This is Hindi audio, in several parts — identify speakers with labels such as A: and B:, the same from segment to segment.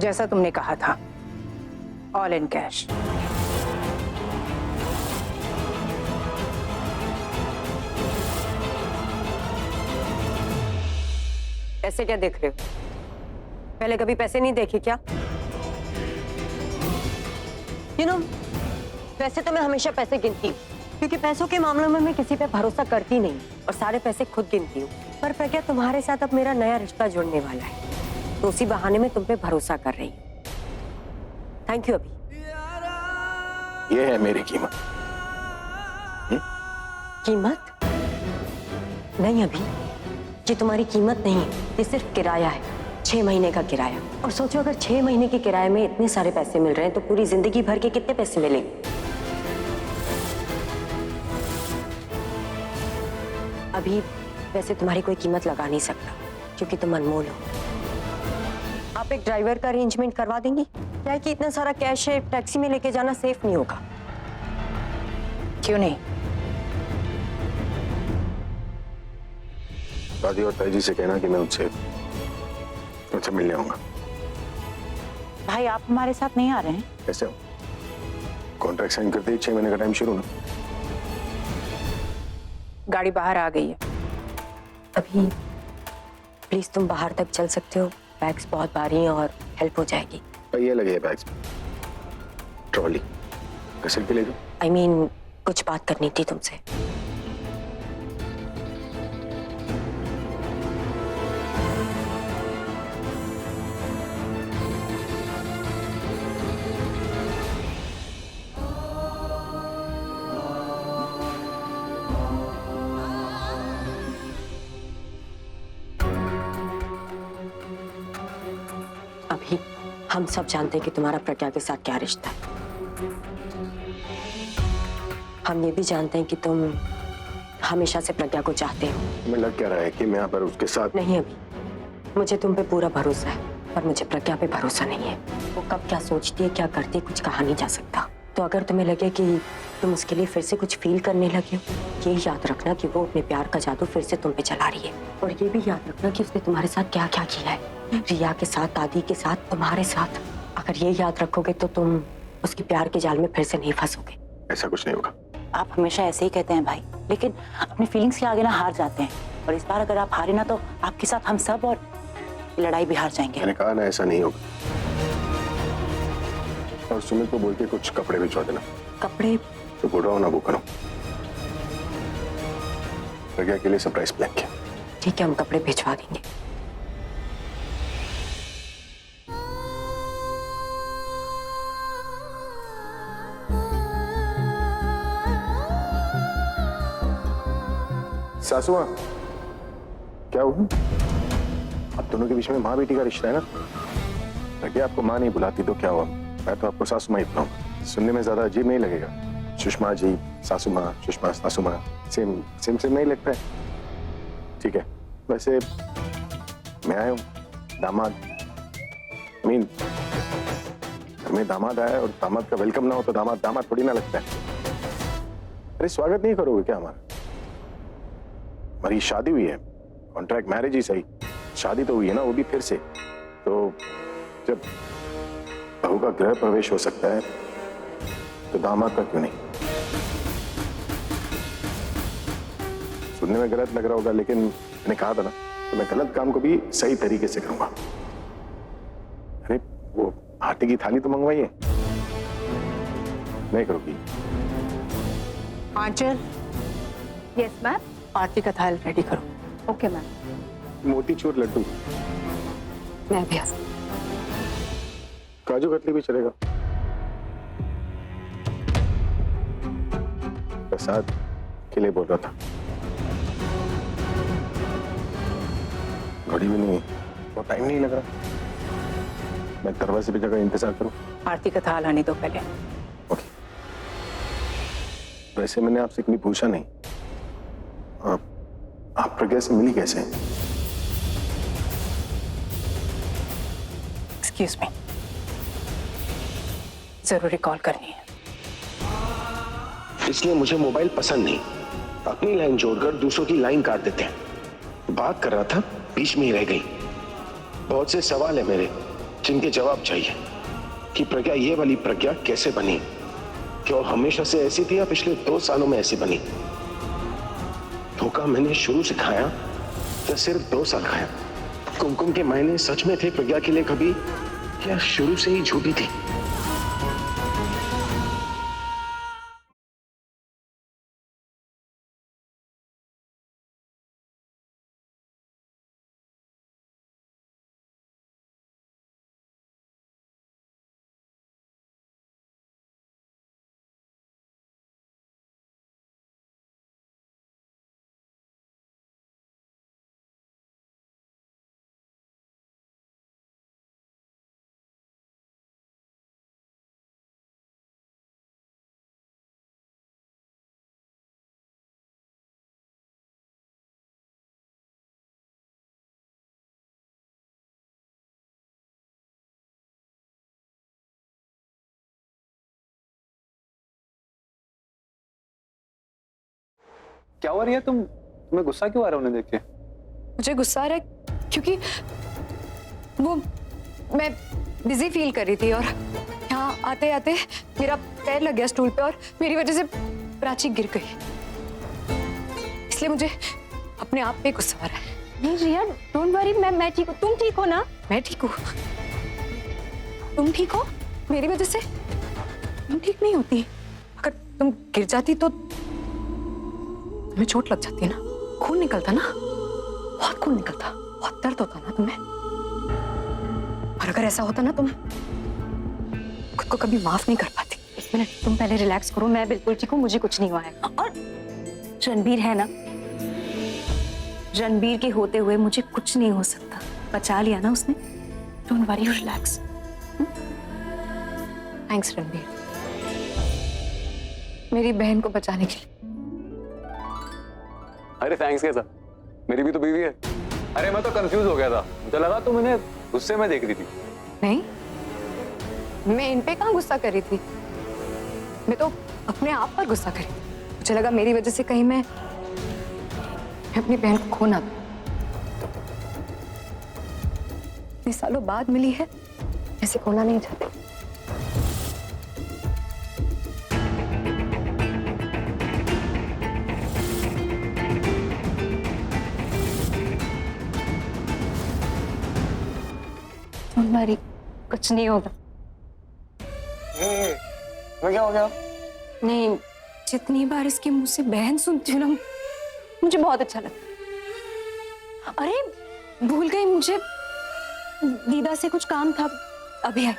A: जैसा तुमने कहा था, ऑल इन कैश।
B: ऐसे क्या देख रहे हो? पहले कभी पैसे नहीं देखे क्या? वैसे तो मैं हमेशा पैसे गिनती हूँ, क्योंकि पैसों के मामलों में मैं किसी पे भरोसा करती नहीं और सारे पैसे खुद गिनती हूँ। पर प्रज्ञा, तुम्हारे साथ अब मेरा नया रिश्ता जुड़ने वाला है, तो उसी बहाने में तुम पे भरोसा कर रही हूँ। Thank you. अभी
C: ये है मेरी कीमत।
B: कीमत नहीं अभी, ये तुम्हारी कीमत नहीं है, ये सिर्फ किराया है, 6 महीने का किराया। और सोचो, अगर 6 महीने के किराए में इतने सारे पैसे मिल रहे हैं तो पूरी जिंदगी भर के कितने पैसे मिलेंगे? अभी वैसे तुम्हारी कोई कीमत लगा नहीं सकता, क्योंकि तुम अनमोल हो। आप एक ड्राइवर का अरेंजमेंट करवा देंगी? क्या है कि इतना सारा कैश है, टैक्सी में लेके जाना सेफ नहीं होगा।
A: क्यों नहीं?
C: दादी और ताई जी से कहना कि मैं उनसे मिलने आऊंगा।
D: भाई, आप हमारे साथ नहीं आ रहे हैं?
C: कैसे हो? कॉन्ट्रैक्ट साइन करते ही 6 महीने का टाइम शुरू ना।
A: गाड़ी बाहर आ गई है।
B: अभी प्लीज तुम बाहर तक चल सकते हो? बैग्स बहुत भारी हैं और हेल्प हो जाएगी।
C: ये लगे है बैग्स में, ट्रॉली कैसे के ले जाओ।
B: I mean, कुछ बात करनी थी तुमसे। अभी हम सब जानते हैं कि तुम्हारा प्रज्ञा के साथ क्या रिश्ता है। हम ये भी जानते हैं कि तुम हमेशा से प्रज्ञा को चाहते हो।
C: तुम्हें लग क्या रहा है कि मैं यहाँ पर उसके साथ?
B: नहीं अभी, मुझे तुम पे पूरा भरोसा है, पर मुझे प्रज्ञा पे भरोसा नहीं है। वो कब क्या सोचती है, क्या करती है, कुछ कहा नहीं जा सकता। तो अगर तुम्हें लगे कि तुम उसके लिए फिर से कुछ फील करने लगे हो, ये याद रखना कि वो अपने प्यार का जादू फिर से तुम पे चला रही है। और ये भी याद रखना कि उसने तुम्हारे साथ क्या क्या किया है, रिया के साथ, दादी के साथ, तुम्हारे साथ। अगर ये याद रखोगे तो तुम उसके प्यार के जाल में फिर से नहीं फंसोगे।
C: ऐसा कुछ नहीं होगा।
D: आप हमेशा ऐसे ही कहते हैं भाई, लेकिन अपनी फीलिंग्स के आगे ना हार जाते हैं। और इस बार अगर आप हारे ना तो आपके साथ हम सब और लड़ाई भी हार जाएंगे।
C: मैंने कहा ना ऐसा नहीं होगा। और सुमित को बोल के कुछ कपड़े भिजवा देना।
B: कपड़े?
C: तो बोल रहा हूँ ना, वो करो। प्रज्ञा के लिए सरप्राइज प्लान किया।
B: ठीक है, हम कपड़े भिजवा देंगे।
C: सासू माँ, क्या हुआ? अब दोनों के बीच में माँ बेटी का रिश्ता है ना। प्रज्ञा आपको माँ नहीं बुलाती तो क्या हुआ? मैं तो आपको सासू माँ ही बुलाऊंगा। सुनने में ज्यादा अजीब नहीं लगेगा? सुषमा जी सासू माँ, सुषमा सासू माँ, सेम सेम सेम नहीं लगता है? ठीक है। वैसे मैं आया हूँ, दामाद मीन घर में दामाद आया और दामाद का वेलकम ना हो तो दामाद दामाद थोड़ी ना लगता है। अरे स्वागत नहीं करोगे क्या हमारा? हमारी शादी हुई है, कॉन्ट्रैक्ट मैरिज ही सही, शादी तो हुई है ना, वो भी फिर से। तो जब बहू का गृह प्रवेश हो सकता है तो दामाद का क्यों नहीं? सुनने में गलत लग रहा होगा, लेकिन मैंने कहा था ना, तो मैं गलत काम को भी सही तरीके से करूंगा। अरे वो आटे की थाली तो मंगवाइए। नहीं करोगी?
A: आंचल।
E: Yes ma'am.
A: आरती का थाल रेडी करो।
E: Okay ma'am.
C: मोतीचूर लड्डू,
B: मैं भी।
C: काजू कतली भी चलेगा। प्रसाद के लिए बोल रहा था। घड़ी भी नहीं, बहुत टाइम नहीं लग रहा। मैं दरवाजे पे जगह इंतजार करूं।
A: आरती का थाल आने दो पहले।
C: ओके। वैसे मैंने आपसे कभी पूछा नहीं, आप प्रज्ञा से मिली कैसे?
A: एक्सक्यूज मी, जरूरी कॉल करनी है।
F: इसलिए मुझे मोबाइल पसंद नहीं। अपनी लाइन जोड़कर दूसरों की लाइन काट देते हैं। बात कर रहा था, बीच में ही रह गई। बहुत से सवाल है मेरे, जिनके जवाब चाहिए कि प्रज्ञा, ये वाली प्रज्ञा कैसे बनी? क्या वो हमेशा से ऐसी थी या पिछले 2 सालों में ऐसी बनी? धोखा मैंने शुरू से खाया या सिर्फ 2 साल खाया? कुमकुम के मायने सच में थे प्रज्ञा के लिए कभी, या शुरू से ही झूठी थी?
G: क्या हो रही है? तुम्हें गुस्सा क्यों आ रहा है उन्हें देख के?
E: मुझे गुस्सा आ रहा है क्योंकि वो मैं बिजी फील कर रही थी और यहाँ आते आते मेरा पैर लग गया स्टूल पे और मेरी वजह से प्राची गिर गई, इसलिए मुझे अपने आप पे गुस्सा आ रहा है।
B: नहीं रिया, डोंट वरी, मैं ठीक हूँ। तुम ठीक हो ना?
E: मैं ठीक हूँ, तुम ठीक हो? मेरी वजह से तुम ठीक नहीं होती। अगर तुम गिर जाती तो तुम्हें चोट लग जाती है ना, खून निकलता ना, बहुत खून निकलता, बहुत दर्द होता ना तुम्हें। और अगर ऐसा होता ना तुम खुद को कभी माफ नहीं कर पाती।
B: 1 मिनट, तुम पहले रिलैक्स करो। मैं बिल्कुल ठीक हूँ, मुझे कुछ नहीं हुआ है। और रणबीर है ना, रणबीर के होते हुए मुझे कुछ नहीं हो सकता। बचा लिया ना उसने। Don't worry, relax.
E: Thanks Ranbir, मेरी बहन को बचाने के लिए।
G: अरे थैंक्स कैसा? मेरी भी तो बीवी है। अरे मैं तो कंफ्यूज हो गया था, मुझे लगा तुम इन्हें गुस्से में देख रही थी।
E: नहीं, मैं इन पे कहाँ गुस्सा कर रही थी, मैं तो अपने आप पर गुस्सा कर रही थी। मुझे लगा मेरी वजह से कहीं मैं अपनी बहन को खो ना दूं। इतने सालों बाद मिली है, ऐसे खोना नहीं चाहती।
B: तुम्हारी कुछ नहीं होगा।
F: क्या हो गया?
E: नहीं, जितनी बार इसके मुंह से बहन सुनती हूँ ना, मुझे बहुत अच्छा लगता है। अरे भूल गई, मुझे दीदा से कुछ काम था, अभी आई।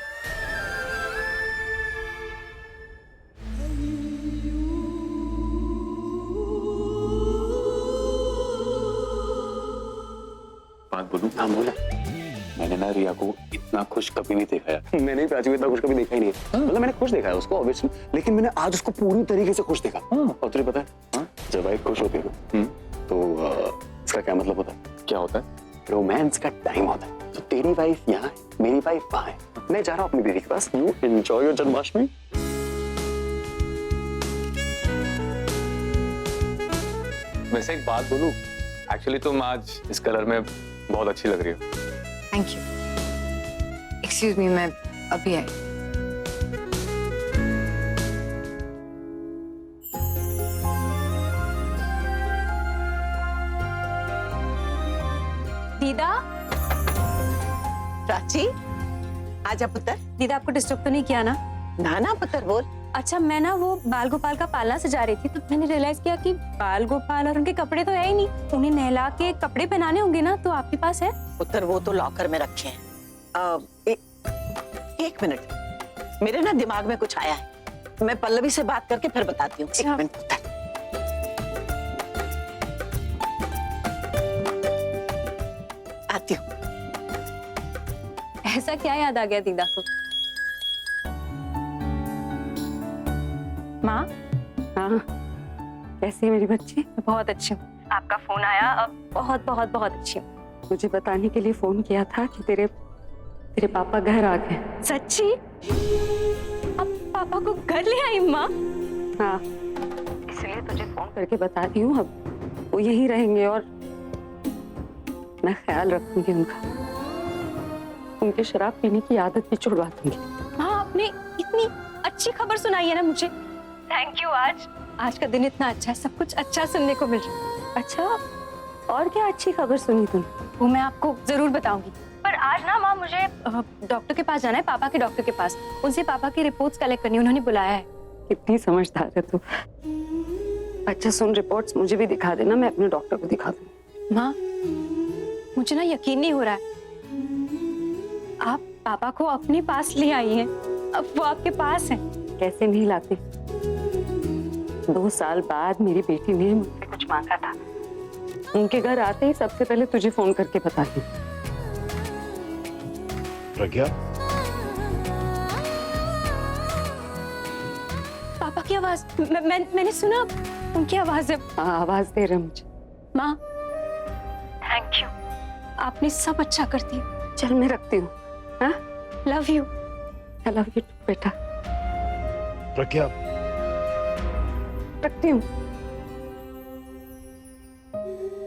G: बात बोलूं? हाँ बोला। मैंने ना रिया को इतना खुश कभी नहीं देखा है। मैंने भी प्राची को इतना खुश कभी देखा ही नहीं है। मतलब मैंने खुश देखा है उसको ऑब्वियसली, लेकिन मैंने आज उसको पूरी तरीके से खुश देखा। और तुझे पता है जब वाइफ खुश होती है ना तो इसका क्या मतलब होता है? क्या होता है? रोमांस का टाइम होता है। तो तेरी वाइफ यहाँ है, मेरी वाइफ वहाँ है, मैं जा रहा हूँ अपनी दीदी के पास। You enjoy your Janmashtami. वैसे एक बात बोलूं, एक्चुअली तुम आज इस कलर में बहुत अच्छी लग रही हो।
E: Thank you. एक्सक्यूज मी, मैं अभी आई। दीदा।
H: प्राची, आजा पुत्र।
B: दीदा, आपको डिस्टर्ब तो नहीं किया ना?
H: ना ना पुत्र, बोल।
B: अच्छा, मैं ना वो बाल गोपाल का पालना सजा रही थी, तो मैंने रियलाइज किया कि बाल गोपाल और उनके कपड़े तो है ही नहीं। उन्हें नहला के कपड़े पहनाने होंगे ना, तो आपके पास है?
H: पुत्र वो तो लॉकर में रखे हैं। एक मिनट, मेरे ना दिमाग में कुछ आया है, मैं पल्लवी से बात करके फिर बताती हूँ। एक मिनट पुत्र। आती हूँ।
B: ऐसा क्या याद आ गया दीदा को? माँ।
I: हाँ, कैसी है मेरी बच्ची?
B: बहुत अच्छी हूँ। आपका फोन आया, अब बहुत बहुत बहुत अच्छी हूँ।
I: मुझे बताने के लिए फोन किया था कि तेरे पापा घर आ गए।
B: सच्ची? अब पापा को घर ले आई माँ?
I: हाँ, इसलिए तुझे फोन करके बता रही हूँ। अब वो यहीं रहेंगे और मैं ख्याल रखूंगी उनका। उनके शराब पीने की आदत भी छुड़वा दूंगी।
E: हाँ, आपने इतनी अच्छी खबर सुनाई है ना मुझे। Thank you. आज का दिन इतना अच्छा है, सब कुछ अच्छा सुनने को मिल रहा है।
I: अच्छा, और क्या अच्छी खबर सुनी तुमने?
E: वो मैं आपको जरूर बताऊंगी। पर आज ना माँ मुझे डॉक्टर के पास जाना है, पापा के डॉक्टर के पास। उनसे पापा की रिपोर्ट्स कलेक्ट करनी, उन्होंने बुलाया है।
I: कितनी समझदार है तू। अच्छा सुन, रिपोर्ट्स मुझे भी दिखा देना, मैं अपने डॉक्टर को दिखा दूँ।
E: माँ, मुझे ना यकीन नहीं हो रहा है, आप पापा को अपने पास ले आई हैं। अब वो आपके पास हैं।
I: कैसे नहीं लाती? 2 साल बाद मेरी बेटी ने मुझसे कुछ मांगा था। उनके घर आते ही सबसे पहले तुझे फोन करके बता दी।
F: प्रज्ञा,
E: पापा की आवाज, मैंने सुना उनकी आवाज है।
I: हाँ, आवाज दे रहे मुझे।
E: माँ, थैंक यू, आपने सब अच्छा कर दिया।
I: चल मैं रखती हूँ। हाँ,
E: love you.
I: I love you बेटा।
F: प्रज्ञा,
I: रखती हूँ।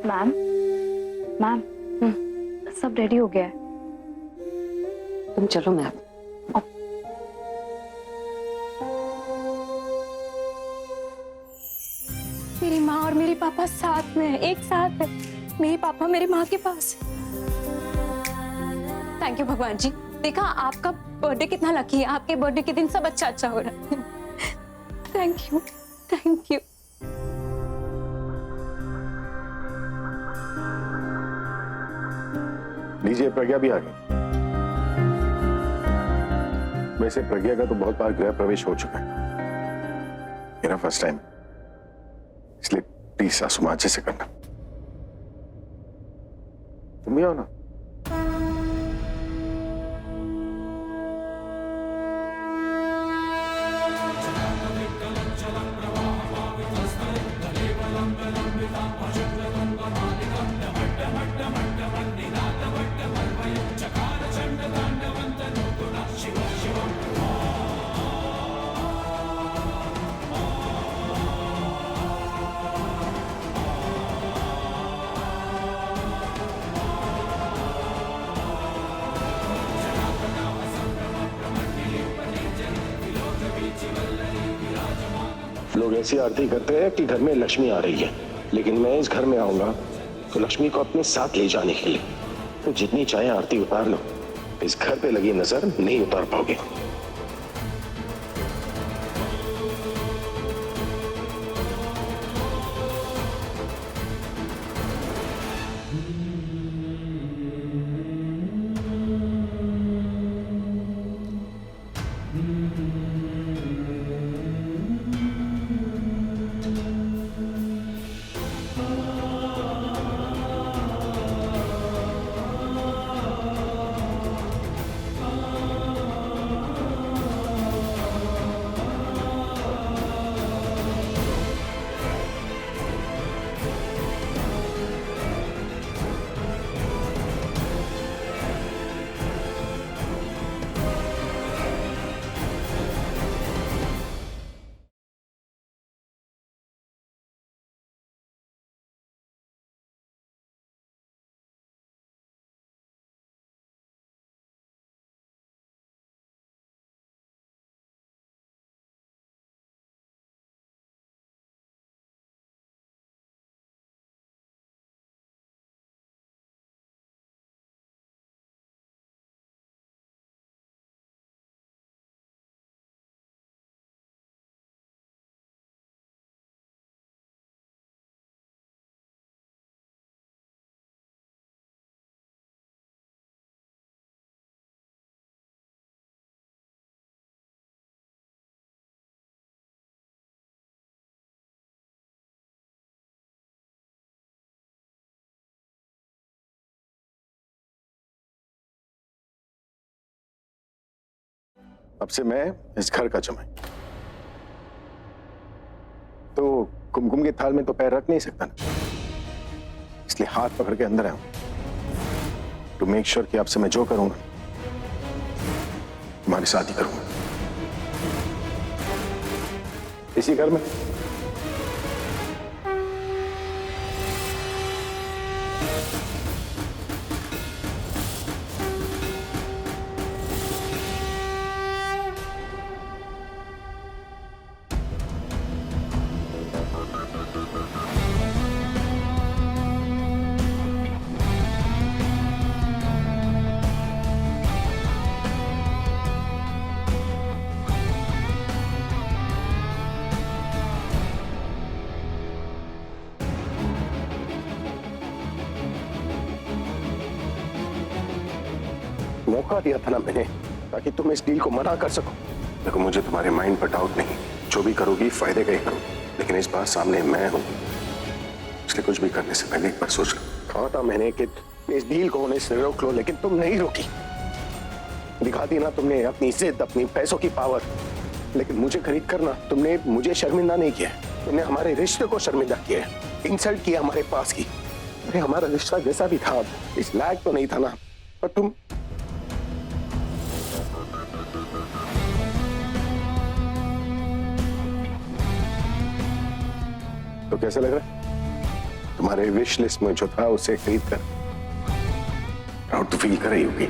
E: मैम, सब रेडी हो गया है।
I: तुम चलो, मैं
E: मेरी माँ और मेरे पापा साथ में है, एक साथ है। मेरे पापा मेरी माँ के पास है। थैंक यू भगवान जी। देखा आपका बर्थडे कितना लकी है, आपके बर्थडे के दिन सब अच्छा हो रहा है। Thank you, thank you.
C: लीजिए, प्रज्ञा भी आ गई। वैसे प्रज्ञा का तो बहुत बार गृह प्रवेश हो चुका है, मेरा फर्स्ट टाइम, इसलिए प्लीज सासू माँ अच्छे से करना। तुम भी आओ ना।
F: लोग ऐसी आरती करते हैं कि घर में लक्ष्मी आ रही है, लेकिन मैं इस घर में आऊंगा तो लक्ष्मी को अपने साथ ले जाने के लिए। तो जितनी चाहे आरती उतार लो, इस घर पे लगी नजर नहीं उतार पाओगे। अब से मैं इस घर का जमाई, तो कुमकुम के थाल में तो पैर रख नहीं सकता ना, इसलिए हाथ पकड़ के अंदर आऊं टू मेक श्योर कि आपसे मैं जो करूंगा तुम्हारे साथ ही करूंगा इसी घर में। मौका दिया था ना मैंने, ताकि तुम इस डील को मना कर सको। देखो, मुझे तुम्हारे माइंड पर डाउट नहीं, जो भी करोगी फायदे का ही करो, लेकिन इस बार सामने मैं हूं, इसलिए कुछ भी करने से पहले एक बार सोच लो। कहा था मैंने कि इस डील को होने से रोक लो, लेकिन तुम नहीं रोकी। दिखा दी ना तुमने अपनी इज्जत, अपनी पैसों की पावर, लेकिन मुझे खरीद कर ना तुमने मुझे शर्मिंदा नहीं किया, तुमने हमारे रिश्ते को शर्मिंदा किया, इंसल्ट किया हमारे पास की। अरे हमारा रिश्ता जैसा भी था, इस लायक तो नहीं था ना, पर तुम तो कैसे लग रहा है? तुम्हारे विश लिस्ट में जो था उसे खरीद कर प्राउड तो फील कर रही होगी।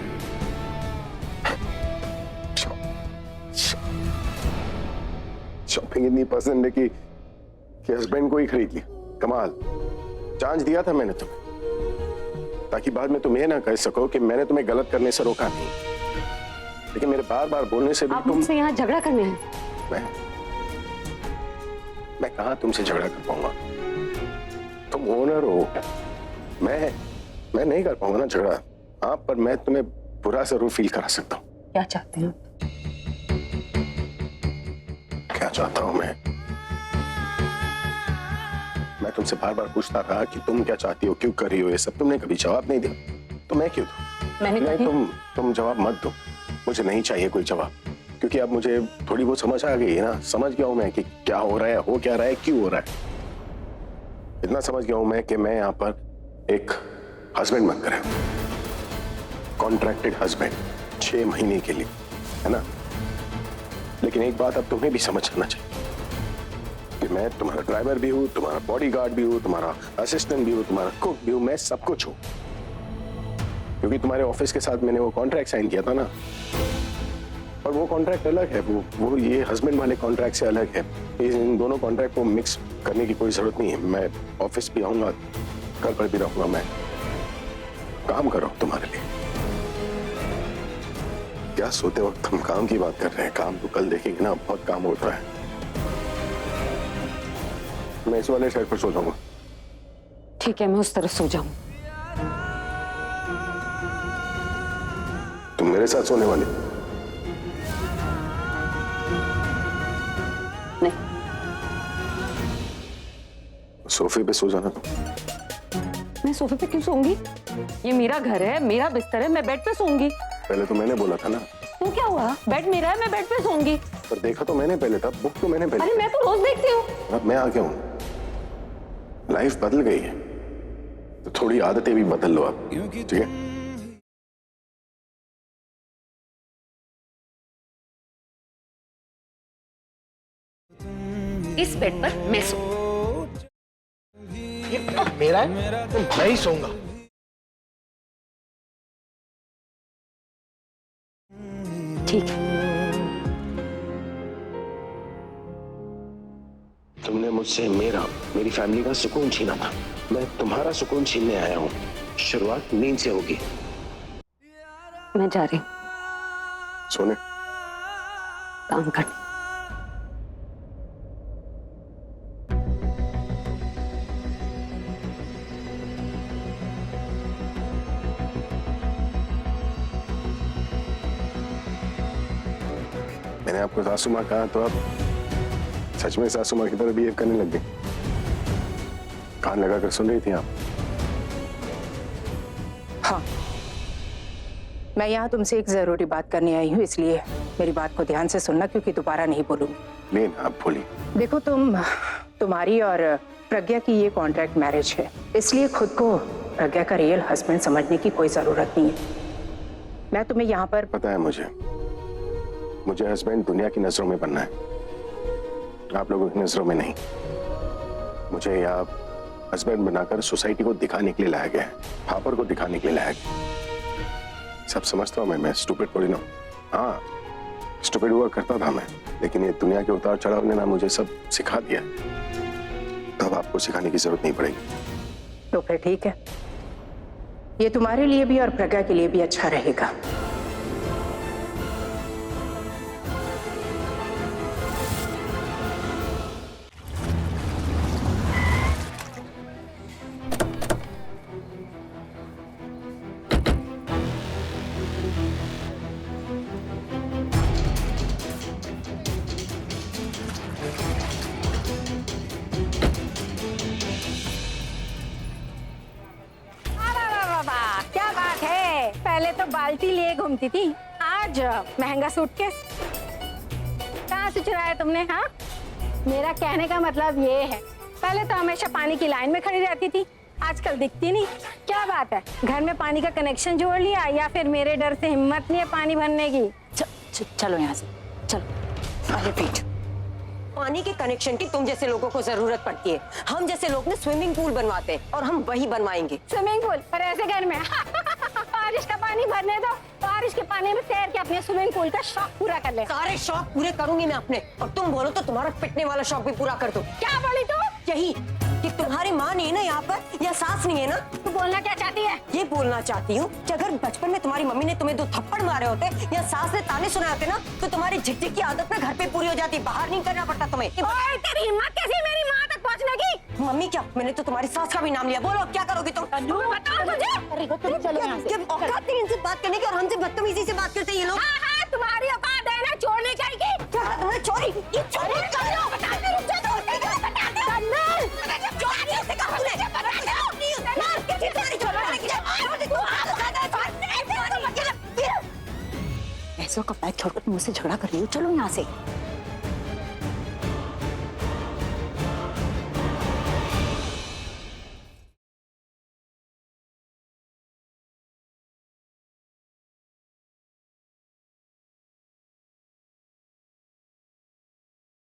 F: शॉपिंग इतनी पसंद है कि हस्बैंड को ही खरीद लिया। कमाल। चांस दिया था मैंने तुम्हें, ताकि बाद में तुम ये ना कह सको कि मैंने तुम्हें गलत करने से रोका नहीं, लेकिन मेरे बार बार बोलने से भी
I: आप
F: तुम
I: मुझसे यहाँ झगड़ा करने हैं?
F: मैं कहाँ तुमसे झगड़ा कर पाऊंगा? तुम ओनर हो, मैं नहीं कर पाऊंगा ना झगड़ा। हाँ, पर मैं तुम्हें बुरा जरूर फील करा सकता हूँ।
I: क्या चाहते हैं?
F: क्या चाहता हूँ मैं तुमसे बार बार पूछता रहा कि तुम क्या चाहती हो, क्यों कर रही हो ये सब, तुमने कभी जवाब नहीं दिया, तो मैं क्यों दूं?
I: मैंने
F: नहीं,
I: कभी...
F: तुम जवाब मत दो, मुझे नहीं चाहिए कोई जवाब, क्योंकि अब मुझे थोड़ी बहुत समझ आ गई है ना। समझ गया हूं मैं कि क्या हो रहा है, हो क्या रहा है, क्यों हो रहा है। इतना समझ गया हूं मैं कि मैं यहाँ पर एक हस्बैंड बनकर है, कॉन्ट्रैक्टेड हस्बैंड 6 महीने के लिए, है ना। लेकिन एक बात अब तुम्हें भी समझ आना चाहिए कि मैं तुम्हारा ड्राइवर भी हूं, तुम्हारा बॉडीगार्ड भी हूं, तुम्हारा असिस्टेंट भी हूं, तुम्हारा कुक भी हूं, मैं सब कुछ हूं, क्योंकि तुम्हारे ऑफिस के साथ मैंने वो कॉन्ट्रैक्ट साइन किया था ना। और वो कॉन्ट्रैक्ट अलग है, वो ये हस्बैंड वाले कॉन्ट्रैक्ट से अलग है। इन दोनों कॉन्ट्रैक्ट को मिक्स करने की कोई जरूरत नहीं है। मैं ऑफिस भी आऊंगा, घर पर भी रहूंगा, मैं काम कर रहा हूं तुम्हारे लिए। क्या सोते वक्त हम काम की बात कर रहे हैं? काम तो कल देखेंगे ना, बहुत काम होता है। मैं इस वाले साइड पर सो जाऊंगा।
I: ठीक है, मैं उस तरफ सो जाऊं।
F: तुम मेरे साथ सोने वाले?
I: नहीं।
F: सोफे पे सो जाना तुम।
I: मैं सोफे पे क्यों सोऊंगी? ये मेरा घर है, मेरा बिस्तर है, मैं बेड पे सोऊंगी।
F: पहले तो मैंने बोला था ना।
I: तो क्या हुआ? बेड मेरा है, मैं बेड पे सोऊंगी।
F: पर देखा तो मैंने पहले था, बुक तो मैंने पहले।
I: अरे मैं तो रोज देखती हूँ।
F: अब मैं आ गया हूँ, लाइफ बदल गई है, तो थोड़ी आदतें भी बदल लो आप, ठीक है?
I: इस बेड पर मैं सो।
J: ये मेरा है, तो मैं ही सोऊंगा।
I: ठीक है।
F: तुमने मुझसे मेरी फैमिली का सुकून छीना था, मैं तुम्हारा सुकून छीनने आया हूँ। शुरुआत नींद से होगी।
I: मैं जा रही हूँ
F: सोने।
I: काम करने।
F: मैंने आपको सासू माँ कहा तो आप सच में सासू माँ की तरह बिहेव करने लग गए। कान लगाकर सुन रही थी आप?
A: हाँ, मैं यहाँ तुमसे एक जरूरी बात करने आई हूँ, इसलिए मेरी बात को ध्यान से सुनना, क्योंकि दोबारा नहीं बोलूंगी।
F: लेन आप बोलिए।
A: देखो, तुम्हारी और प्रज्ञा की ये कॉन्ट्रैक्ट मैरिज है, इसलिए खुद को प्रज्ञा का रियल हस्बैंड समझने की कोई जरूरत नहीं है। मैं तुम्हें यहाँ पर
F: पता है मुझे हस्बैंड दुनिया की नजरों में बनना है, आप लोगों की नजरों में नहीं। मुझे यहाँ हस्बैंड बनाकर सोसाइटी को दिखाने के लिए लाया गया है, फापर को दिखाने के लिए लाया गया। सब समझता हूँ मैं स्टूपिड थोड़ी ना। हाँ, स्टूपिड हुआ करता था मैं, लेकिन ये दुनिया के उतार चढ़ाव ने ना मुझे सब सिखा दिया। तब आपको सिखाने की जरूरत नहीं पड़ेगी।
A: तो फिर ठीक है, ये तुम्हारे लिए भी और प्रज्ञा के लिए भी अच्छा रहेगा।
K: पहले तो बाल्टी लिए घूमती थी, आज महंगा सूटकेस। कहाँ से चुराया तुमने? हाँ, मेरा कहने का मतलब ये है, पहले तो हमेशा पानी की लाइन में खड़ी रहती थी, आजकल दिखती नहीं। क्या बात है, घर में पानी का कनेक्शन जोड़ लिया या फिर मेरे डर से हिम्मत नहीं है पानी भरने की?
D: चलो यहाँ से, चलो।
B: अरे पीठ, पानी के कनेक्शन की तुम जैसे लोगों को जरूरत पड़ती है। हम जैसे लोग ने स्विमिंग पूल बनवाते हैं और हम वही बनवाएंगे।
K: Swimming pool? पर ऐसे घर में बारिश का पानी भरने दो, बारिश के पानी में तैर के अपने स्विमिंग पूल का शौक पूरा कर ले।
B: सारे शौक पूरे करूंगी मैं अपने, और तुम बोलो तो तुम्हारा पिटने वाला शौक भी पूरा कर दूं।
K: क्या बोली तू?
B: यही कि तुम्हारी माँ नहीं है ना यहाँ पर, या सास नहीं है ना।
K: तू बोलना क्या चाहती है?
B: ये बोलना चाहती हूँ कि अगर बचपन में तुम्हारी मम्मी ने तुम्हें 2 थप्पड़ मारे होते या सास ने ताने सुनाए होते ना, तो तुम्हारी झिकझिक की आदत ना घर पे पूरी हो जाती, बाहर नहीं करना पड़ता तुम्हें।
K: ओए, तेरी हिम्मत कैसी मेरी माँ तक पहुँचने की?
B: मम्मी क्या, मैंने तो तुम्हारी सास का भी नाम लिया। बोलो क्या करोगी तुम?
K: बताओ मुझे।
B: क्या औकात नहीं इनसे बात करने की, और हमसे बदतमीजी से बात करते हैं ये लोग।
K: हाँ, तुम्हारी औकात है ना छोड़ने की?
B: क्या तुमने चोरी? ये चोरी कर लो।
D: ऐसा का पैर छोड़कर तुम मुझसे झगड़ा कर रही हो, चलो यहाँ से।